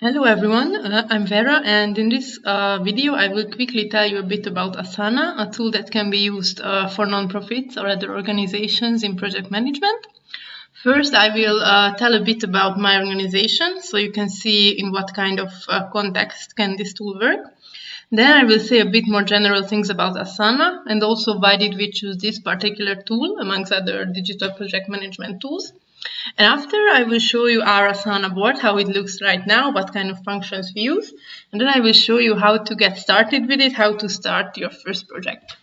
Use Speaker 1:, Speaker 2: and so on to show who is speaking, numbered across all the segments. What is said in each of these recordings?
Speaker 1: Hello everyone, I'm Vera, and in this video I will quickly tell you a bit about Asana, a tool that can be used for non-profits or other organizations in project management. First, I will tell a bit about my organization, so you can see in what kind of context can this tool work. Then I will say a bit more general things about Asana, and also why did we choose this particular tool amongst other digital project management tools. And after, I will show you our Asana board, how it looks right now, what kind of functions we use. And then I will show you how to get started with it, how to start your first project.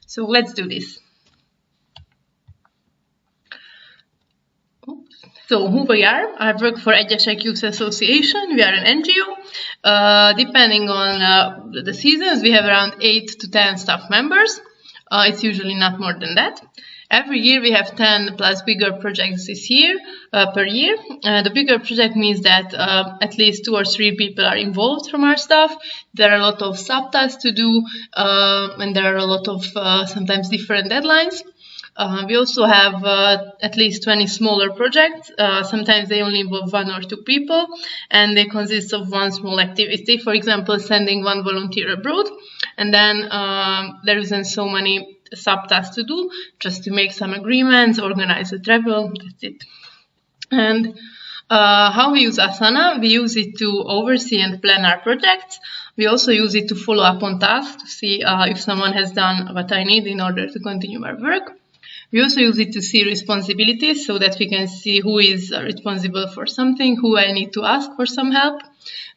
Speaker 1: So let's do this. So who we are? I work for Egyesek Youth Association. We are an NGO. Depending on the seasons, we have around 8 to 10 staff members. It's usually not more than that. Every year we have 10 plus bigger projects this year, per year. The bigger project means that at least 2 or 3 people are involved from our staff. There are a lot of subtasks to do, and there are a lot of sometimes different deadlines. We also have at least 20 smaller projects. Sometimes they only involve 1 or 2 people, and they consist of one small activity. For example, sending one volunteer abroad, and then there isn't so many subtasks to do, just to make some agreements, organize the travel, that's it. And how we use Asana? We use it to oversee and plan our projects. We also use it to follow up on tasks, to see if someone has done what I need in order to continue our work. We also use it to see responsibilities, so that we can see who is responsible for something, who I need to ask for some help.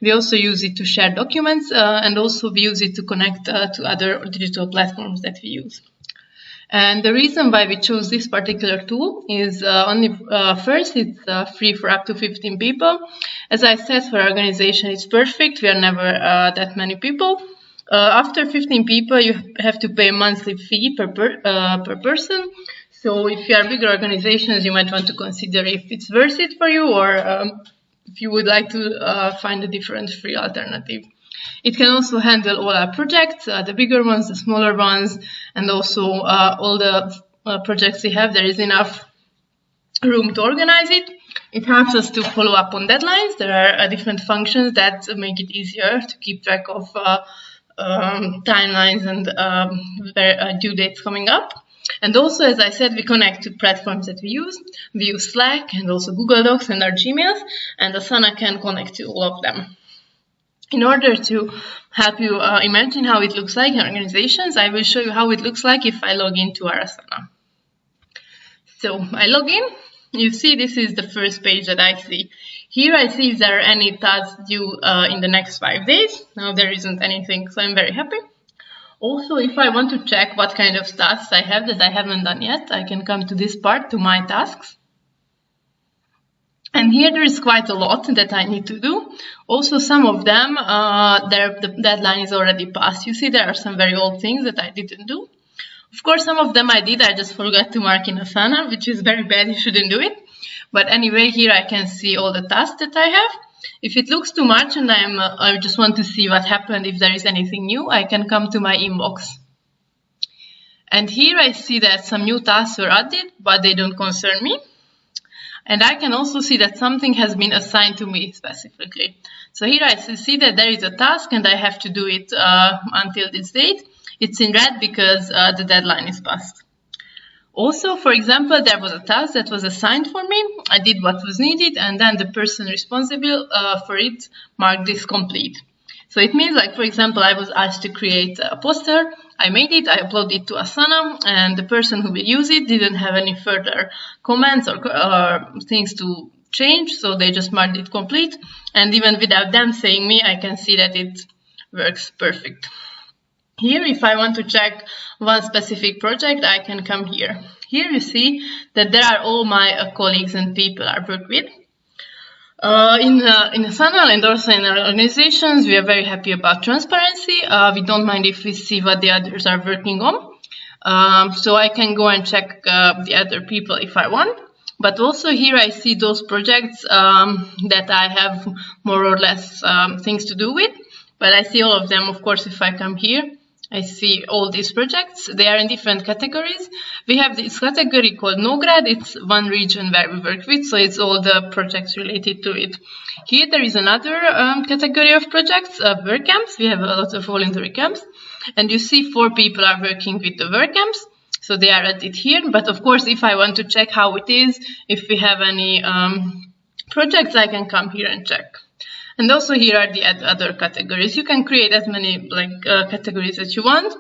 Speaker 1: We also use it to share documents, and also we use it to connect to other digital platforms that we use. And the reason why we chose this particular tool is first, it's free for up to 15 people. As I said, for our organization, it's perfect. We are never that many people. After 15 people, you have to pay a monthly fee per person. So if you are bigger organizations, you might want to consider if it's worth it for you, or if you would like to find a different free alternative. It can also handle all our projects, the bigger ones, the smaller ones, and also all the projects we have. There is enough room to organize it. It helps us to follow up on deadlines. There are different functions that make it easier to keep track of timelines and due dates coming up. And also, as I said, we connect to platforms that we use. We use Slack and also Google Docs and our Gmails, and Asana can connect to all of them. In order to help you imagine how it looks like in organizations, I will show you how it looks like if I log into our Asana. So I log in. You see, this is the first page that I see. Here I see if there are any tasks due in the next 5 days. Now there isn't anything, so I'm very happy. Also, if I want to check what kind of tasks I have that I haven't done yet, I can come to this part, to my tasks. And here there is quite a lot that I need to do. Also, some of them, the deadline is already passed. You see, there are some very old things that I didn't do. Of course, some of them I did, I just forgot to mark in Asana, which is very bad, you shouldn't do it. But anyway, here I can see all the tasks that I have. If it looks too much and I just want to see what happened, if there is anything new, I can come to my inbox. And here I see that some new tasks were added, but they don't concern me. And I can also see that something has been assigned to me specifically. So here I see that there is a task and I have to do it until this date. It's in red because the deadline is passed. Also, for example, there was a task that was assigned for me. I did what was needed, and then the person responsible for it marked this complete. So it means, like, for example, I was asked to create a poster. I made it, I uploaded it to Asana, and the person who will use it didn't have any further comments or things to change, so they just marked it complete. And even without them saying me, I can see that it works perfect. Here, if I want to check one specific project, I can come here. Here you see that there are all my colleagues and people I work with. In Asana and also in our organizations, we are very happy about transparency. We don't mind if we see what the others are working on. So I can go and check the other people if I want. But also here I see those projects that I have more or less things to do with. But I see all of them, of course, if I come here. I see all these projects. They are in different categories. We have this category called Nógrád. It's one region where we work with, so it's all the projects related to it. Here there is another category of projects, work camps. We have a lot of voluntary camps. And you see 4 people are working with the work camps. So they are added here. But of course, if I want to check how it is, if we have any projects, I can come here and check. And also here are the other categories. You can create as many categories as you want.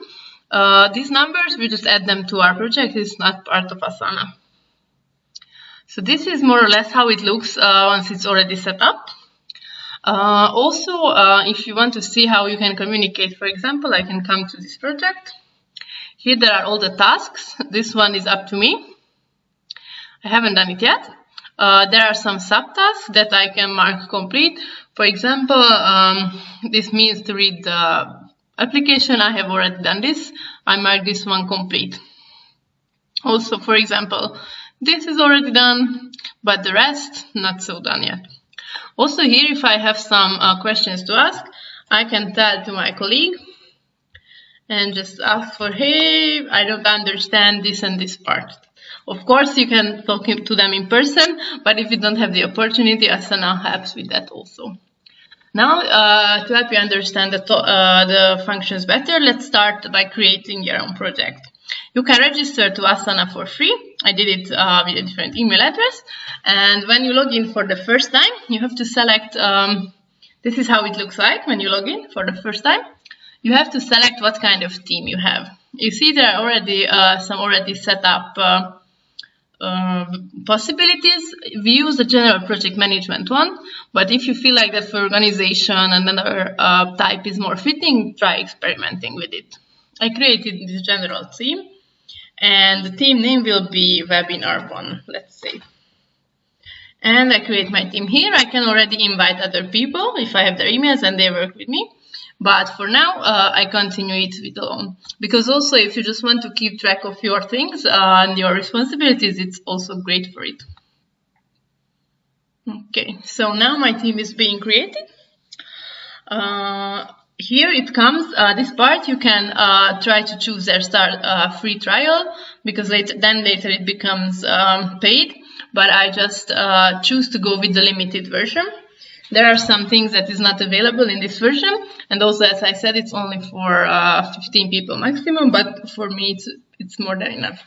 Speaker 1: These numbers, we just add them to our project. It's not part of Asana. So this is more or less how it looks once it's already set up. Also, if you want to see how you can communicate, for example, I can come to this project. Here there are all the tasks. This one is up to me. I haven't done it yet. There are some subtasks that I can mark complete. For example, this means to read the application. I have already done this. I mark this one complete. Also, for example, this is already done, but the rest not so done yet. Also here, if I have some questions to ask, I can tell to my colleague and just ask for, hey, I don't understand this and this part. Of course, you can talk to them in person, but if you don't have the opportunity, Asana helps with that also. Now, to help you understand the functions better, let's start by creating your own project. You can register to Asana for free. I did it with a different email address. And when you log in for the first time, you have to select, this is how it looks like when you log in for the first time. You have to select what kind of team you have. You see there are already some already set up possibilities. We use the general project management one, but if you feel like that for organization another type is more fitting, try experimenting with it. I created this general theme, and the team name will be webinar 1, let's say. And I create my team here. I can already invite other people if I have their emails and they work with me. But for now, I continue it with alone. Because also, if you just want to keep track of your things and your responsibilities, it's also great for it. Okay, so now my team is being created. Here it comes, this part you can try to choose their start free trial, because later it becomes paid. But I just choose to go with the limited version. There are some things that is not available in this version, and also, as I said, it's only for 15 people maximum, but for me it's more than enough.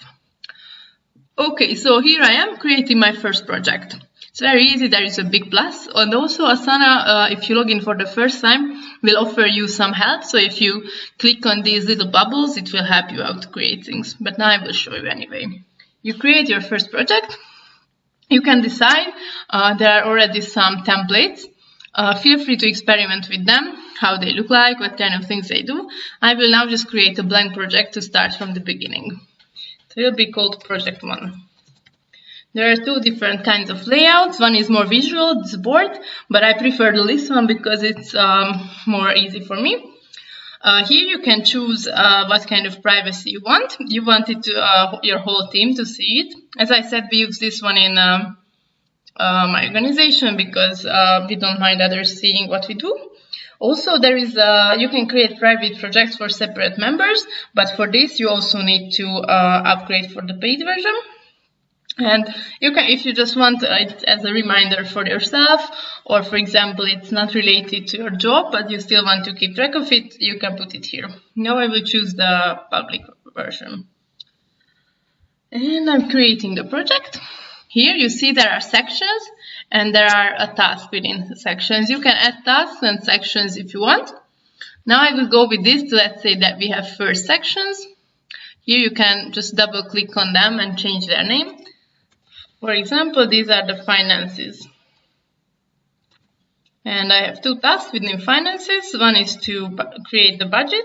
Speaker 1: Okay, so here I am creating my first project. It's very easy. There is a big plus, and also Asana, if you log in for the first time, will offer you some help. So if you click on these little bubbles, it will help you out to create things. But now I will show you anyway. You create your first project. You can decide. There are already some templates. Feel free to experiment with them, how they look like, what kind of things they do. I will now just create a blank project to start from the beginning. It will be called Project 1. There are 2 different kinds of layouts. One is more visual, it's a board, but I prefer the list one because it's more easy for me. Here you can choose what kind of privacy you want. You want it to, your whole team to see it. As I said, we use this one in my organization because we don't mind others seeing what we do. Also, there is you can create private projects for separate members, but for this you also need to upgrade for the paid version. And you can, if you just want it as a reminder for yourself, or for example, it's not related to your job, but you still want to keep track of it, you can put it here. Now I will choose the public version. And I'm creating the project. Here you see there are sections and there are a task within the sections. You can add tasks and sections if you want. Now I will go with this. Let's say that we have first sections. Here you can just double click on them and change their name. For example, these are the finances. And I have 2 tasks within finances. One is to create the budget.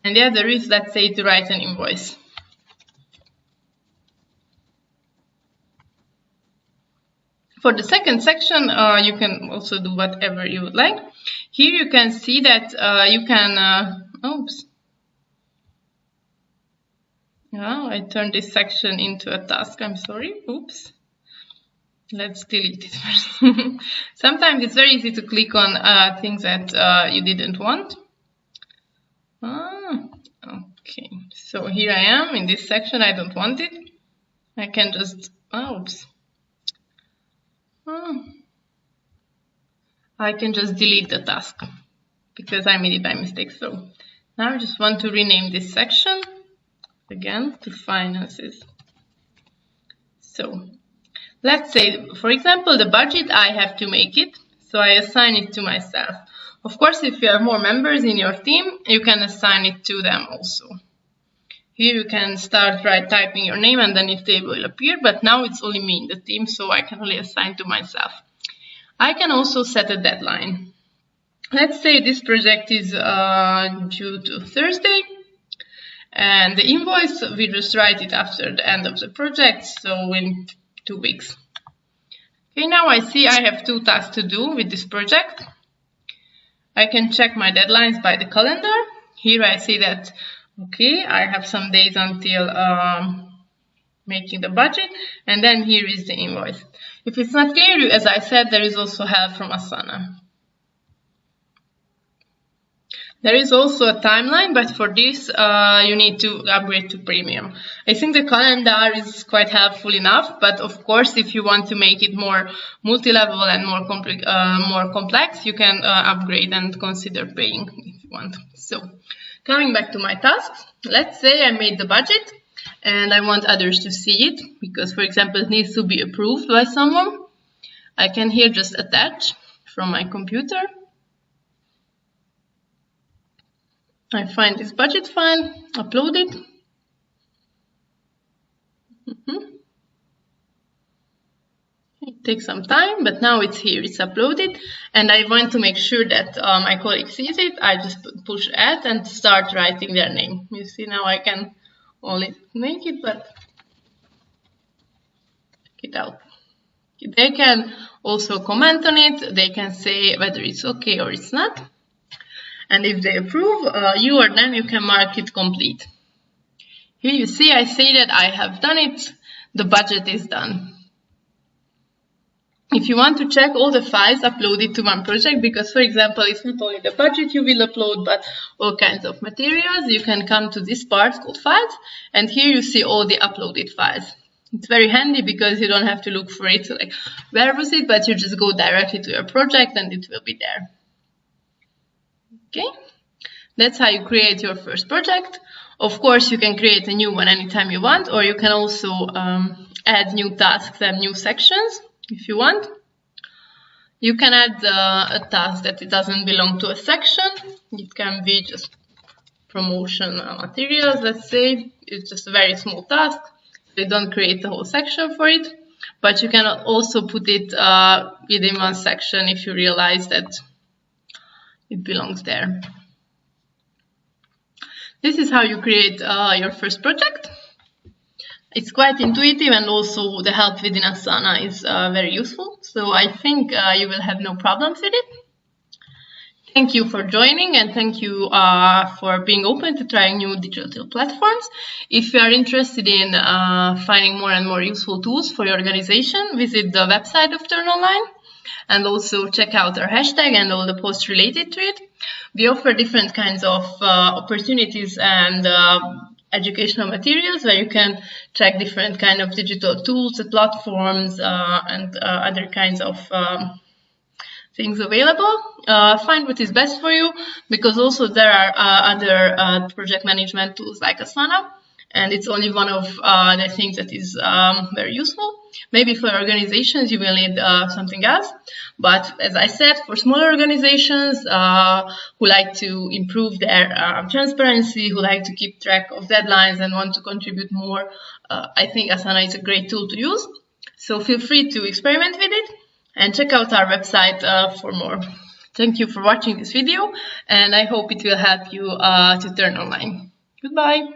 Speaker 1: And the other is, let's say, to write an invoice. For the second section, you can also do whatever you would like. Here you can see that you can, oops. Yeah, I turned this section into a task. I'm sorry. Oops. Let's delete it first. Sometimes it's very easy to click on things that you didn't want. Okay, so here I am in this section. I don't want it. I can just, oops. I can just delete the task because I made it by mistake. So now I just want to rename this section again to finances. So let's say, for example, the budget, I have to make it. So I assign it to myself. Of course, if you have more members in your team, you can assign it to them also. Here you can start typing your name and then the table will appear, but now it's only me in the team, so I can only assign to myself. I can also set a deadline. Let's say this project is due to Thursday, and the invoice, we just write it after the end of the project, so in 2 weeks. Okay, now I see I have 2 tasks to do with this project. I can check my deadlines by the calendar. Here I see that, okay, I have some days until making the budget, and then here is the invoice. If it's not clear, as I said, there is also help from Asana. There is also a timeline, but for this you need to upgrade to premium. I think the calendar is quite helpful enough, but of course if you want to make it more multi-level and more complex, you can upgrade and consider paying if you want. So coming back to my tasks, let's say I made the budget and I want others to see it because, for example, it needs to be approved by someone. I can here just attach from my computer. I find this budget file, upload it. It takes some time, but now it's here, it's uploaded. And I want to make sure that my colleague sees it. I just push add and start writing their name. You see, now I can only make it, but check it out. They can also comment on it. They can say whether it's okay or it's not. And if they approve, you or them, you can mark it complete. Here you see, I say that I have done it. The budget is done. If you want to check all the files uploaded to one project, because, for example, it's not only the budget you will upload, but all kinds of materials, you can come to this part called Files, and here you see all the uploaded files. It's very handy because you don't have to look for it, like, where was it, but you just go directly to your project and it will be there. Okay, that's how you create your first project. Of course, you can create a new one anytime you want, or you can also add new tasks and new sections if you want. You can add a task that it doesn't belong to a section. It can be just promotion materials, let's say. It's just a very small task. You don't create a whole section for it, but you can also put it within one section if you realize that it belongs there. This is how you create your first project. It's quite intuitive, and also the help within Asana is very useful. So I think you will have no problems with it. Thank you for joining, and thank you for being open to trying new digital platforms. If you are interested in finding more and more useful tools for your organization, visit the website of Turn Online. And also check out our hashtag and all the posts related to it. We offer different kinds of opportunities and educational materials where you can check different kind of digital tools, platforms, and other kinds of things available. Find what is best for you, because also there are other project management tools like Asana. And it's only one of the things that is very useful. Maybe for organizations you will need something else. But as I said, for smaller organizations who like to improve their transparency, who like to keep track of deadlines and want to contribute more, I think Asana is a great tool to use. So feel free to experiment with it and check out our website for more. Thank you for watching this video, and I hope it will help you to turn online. Goodbye.